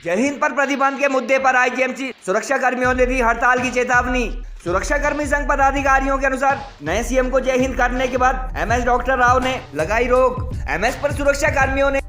जय हिंद पर प्रतिबंध के मुद्दे पर आईजीएमसी सुरक्षा कर्मियों ने दी हड़ताल की चेतावनी। सुरक्षा कर्मी संघ पदाधिकारियों के अनुसार नए सीएम को जय हिंद करने के बाद एमएस डॉक्टर राव ने लगाई रोक। एमएस पर सुरक्षा कर्मियों ने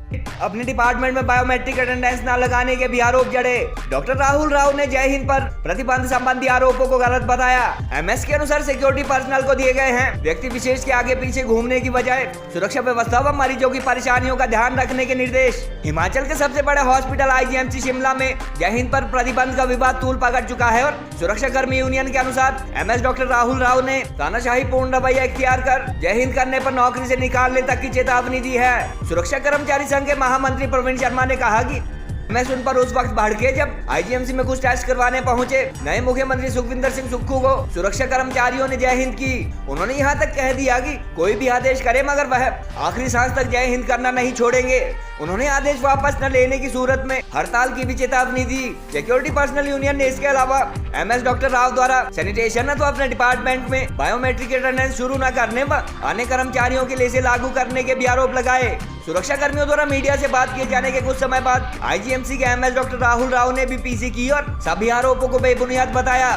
अपने डिपार्टमेंट में बायोमेट्रिक अटेंडेंस न लगाने के भी आरोप जड़े। डॉक्टर राहुल राव ने जय हिंद पर प्रतिबंध संबंधी आरोपों को गलत बताया। एमएस के अनुसार सिक्योरिटी पर्सनल को दिए गए हैं व्यक्ति विशेष के आगे पीछे घूमने की बजाय सुरक्षा व्यवस्था व मरीजों की परेशानियों का ध्यान रखने के निर्देश। हिमाचल के सबसे बड़े हॉस्पिटल आईजीएमसी शिमला में जय हिंद पर प्रतिबंध का विवाद तूल पकड़ चुका है और सुरक्षा कर्मी यूनियन के अनुसार एमएस डॉक्टर राहुल राव ने तानाशाही पूर्ण रवैया इख्तियार कर जय हिंद करने पर नौकरी से निकालने तक की चेतावनी दी है। सुरक्षा कर्मचारी संघ के महामंत्री प्रवीण शर्मा ने कहा कि मैं उन पर उस वक्त भड़के जब आईजीएमसी में कुछ टेस्ट करवाने पहुंचे नए मुख्यमंत्री सुखविंदर सिंह सुक्खू को सुरक्षा कर्मचारियों ने जय हिंद की। उन्होंने यहां तक कह दिया कि कोई भी आदेश करे मगर वह आखिरी सांस तक जय हिंद करना नहीं छोड़ेंगे। उन्होंने आदेश वापस न लेने की सूरत में हड़ताल की भी चेतावनी दी। सिक्योरिटी पर्सनल यूनियन ने इसके अलावा एमएस डॉक्टर राव द्वारा सैनिटेशन तो अपने डिपार्टमेंट में बायोमेट्रिक अटेंडेंस शुरू न करने व अन्य कर्मचारियों के लिए इसे लागू करने के भी आरोप लगाए। सुरक्षा कर्मियों द्वारा मीडिया से बात किए जाने के कुछ समय बाद आईजीएमसी के एमएस डॉक्टर राहुल राव ने भी पीसी की और सभी आरोपों को बेबुनियाद बताया।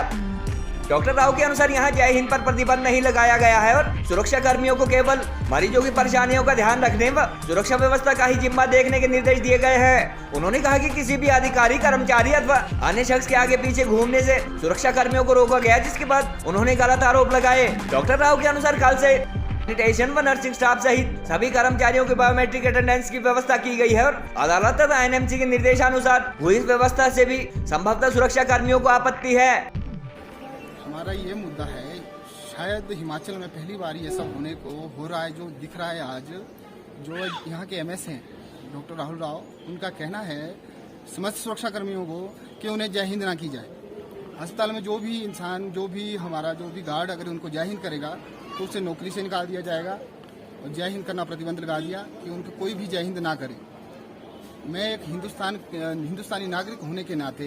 डॉक्टर राव के अनुसार यहां जय हिंद पर प्रतिबंध नहीं लगाया गया है और सुरक्षा कर्मियों को केवल मरीजों की परेशानियों का ध्यान रखने व सुरक्षा व्यवस्था का ही जिम्मा देखने के निर्देश दिए गए हैं। उन्होंने कहा कि किसी भी अधिकारी कर्मचारी अथवा अन्य शख्स के आगे पीछे घूमने से सुरक्षा कर्मियों को रोका गया, जिसके बाद उन्होंने गलत आरोप लगाए। डॉक्टर राव के अनुसार कल से सैनिटेशन व नर्सिंग स्टाफ सहित सभी कर्मचारियों की बायोमेट्रिक अटेंडेंस की व्यवस्था की गई है और अदालत तथा एनएमसी के निर्देशानुसार हुई इस व्यवस्था से भी संभवतः सुरक्षा कर्मियों को आपत्ति है। हमारा ये मुद्दा है, शायद हिमाचल में पहली बार ये सब होने को हो रहा है। जो दिख रहा है आज, जो यहाँ के एमएस हैं डॉक्टर राहुल राव, उनका कहना है समस्त सुरक्षा कर्मियों को कि उन्हें जय हिंद ना की जाए। अस्पताल में जो भी इंसान, जो भी हमारा जो भी गार्ड अगर उनको जय हिंद करेगा तो उसे नौकरी से निकाल दिया जाएगा और जय हिंद करना प्रतिबंध लगा दिया कि उनको कोई भी जय हिंद ना करे। मैं एक हिंदुस्तानी नागरिक होने के नाते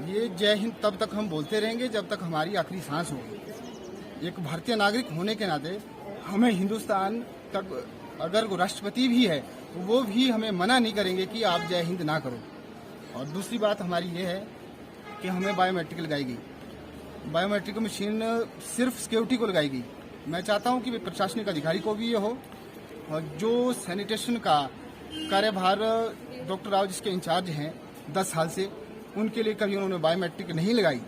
ये जय हिंद तब तक हम बोलते रहेंगे जब तक हमारी आखिरी सांस होगी। एक भारतीय नागरिक होने के नाते हमें हिंदुस्तान तक अगर वो राष्ट्रपति भी है तो वो भी हमें मना नहीं करेंगे कि आप जय हिंद ना करो। और दूसरी बात हमारी ये है कि हमें बायोमेट्रिक लगाई गई। बायोमेट्रिक मशीन सिर्फ सिक्योरिटी को लगाई गई। मैं चाहता हूं कि प्रशासनिक अधिकारी को भी ये हो और जो सैनिटेशन का कार्यभार डॉक्टर राव जिसके इंचार्ज हैं 10 साल से, उनके लिए कभी उन्होंने बायोमेट्रिक नहीं लगाई,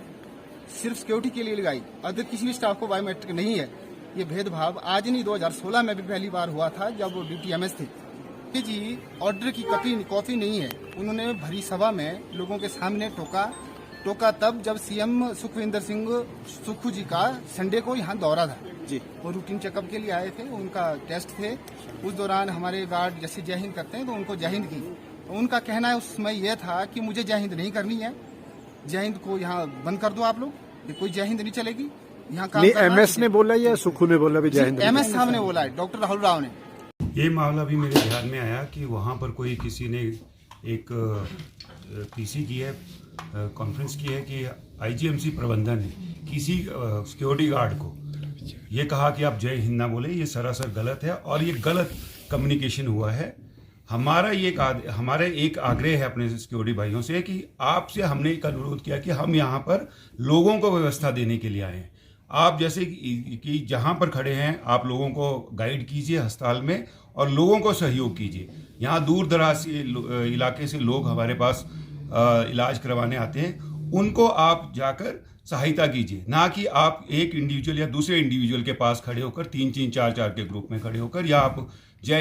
सिर्फ सिक्योरिटी के लिए लगाई। अदर किसी भी स्टाफ को बायोमेट्रिक नहीं है। ये भेदभाव आज नहीं 2016 में भी पहली बार हुआ था जब वो DTMS थे। जी ऑर्डर की कॉपी नहीं है। उन्होंने भरी सभा में लोगों के सामने टोका तब जब सीएम सुखविंदर सिंह सुक्खू जी का संडे को यहाँ दौरा था जी। वो रूटीन चेकअप के लिए आए थे, उनका टेस्ट थे। उस दौरान हमारे गार्ड जैसे जय हिंद करते हैं तो उनको जय हिंद की। उनका कहना है उस समय यह था कि मुझे जय हिंद नहीं करनी है, जय हिंद को यहाँ बंद कर दो आप लोग, कोई जय हिंद नहीं चलेगी यहाँ काम। एमएस ने बोला या सुक्खू ने बोला भी जय हिंद? एमएस साहब ने बोला है, डॉक्टर राहुल राव ने। ये मामला भी मेरे ध्यान में आया कि वहाँ पर कोई किसी ने एक पीसी की है, कॉन्फ्रेंस की है कि आईजीएमसी प्रबंधन ने किसी सिक्योरिटी गार्ड को ये कहा कि आप जय हिंद ना बोले। ये सरासर गलत है और ये गलत कम्युनिकेशन हुआ है। हमारे एक आग्रह है अपने सिक्योरिटी भाइयों से कि आपसे हमने एक अनुरोध किया कि हम यहाँ पर लोगों को व्यवस्था देने के लिए आए हैं। आप जैसे कि जहाँ पर खड़े हैं आप लोगों को गाइड कीजिए अस्पताल में और लोगों को सहयोग कीजिए। यहाँ दूर दराज इलाके से लोग हमारे पास इलाज करवाने आते हैं, उनको आप जाकर सहायता कीजिए, ना कि आप एक इंडिविजुअल या दूसरे इंडिविजुअल के पास खड़े होकर 3-3, 4-4 के ग्रुप में खड़े होकर या आप जय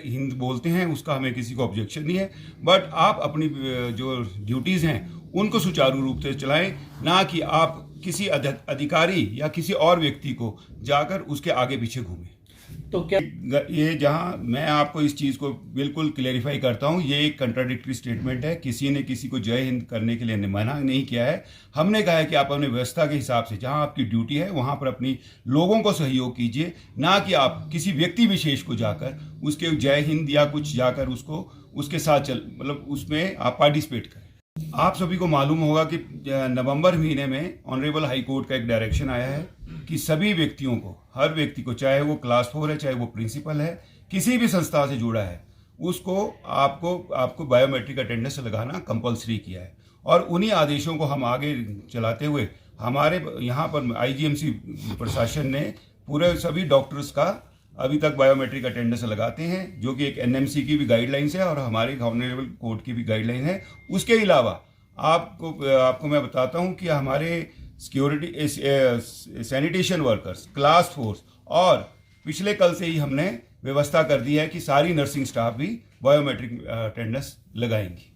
हिंद बोलते हैं, उसका हमें किसी को ऑब्जेक्शन नहीं है। बट आप अपनी जो ड्यूटीज़ हैं उनको सुचारू रूप से चलाएं, ना कि आप किसी अधिकारी या किसी और व्यक्ति को जाकर उसके आगे पीछे घूमें। तो क्या ये जहां मैं आपको इस चीज़ को बिल्कुल क्लेरिफाई करता हूं, ये एक कंट्राडिक्टरी स्टेटमेंट है। किसी ने किसी को जय हिंद करने के लिए मना नहीं किया है। हमने कहा है कि आप अपने व्यवस्था के हिसाब से जहां आपकी ड्यूटी है वहां पर अपनी लोगों को सहयोग कीजिए, ना कि आप किसी व्यक्ति विशेष को जाकर उसके जय हिंद या कुछ जाकर उसके साथ मतलब उसमें आप पार्टिसिपेट करें। आप सभी को मालूम होगा कि नवंबर महीने में ऑनरेबल हाई कोर्ट का एक डायरेक्शन आया है कि सभी व्यक्तियों को, हर व्यक्ति को, चाहे वो क्लास 4 है, चाहे वो प्रिंसिपल है, किसी भी संस्था से जुड़ा है, उसको आपको बायोमेट्रिक अटेंडेंस लगाना कंपलसरी किया है। और उन्हीं आदेशों को हम आगे चलाते हुए हमारे यहाँ पर आईजीएमसी प्रशासन ने पूरे सभी डॉक्टर्स का अभी तक बायोमेट्रिक अटेंडेंस लगाते हैं, जो कि एक एनएमसी की भी गाइडलाइंस है और हमारे ऑनरेबल कोर्ट की भी गाइडलाइन है। उसके अलावा आपको मैं बताता हूं कि हमारे security sanitation workers, class force और पिछले कल से ही हमने व्यवस्था कर दी है कि सारी नर्सिंग स्टाफ भी बायोमेट्रिक अटेंडेंस लगाएंगी।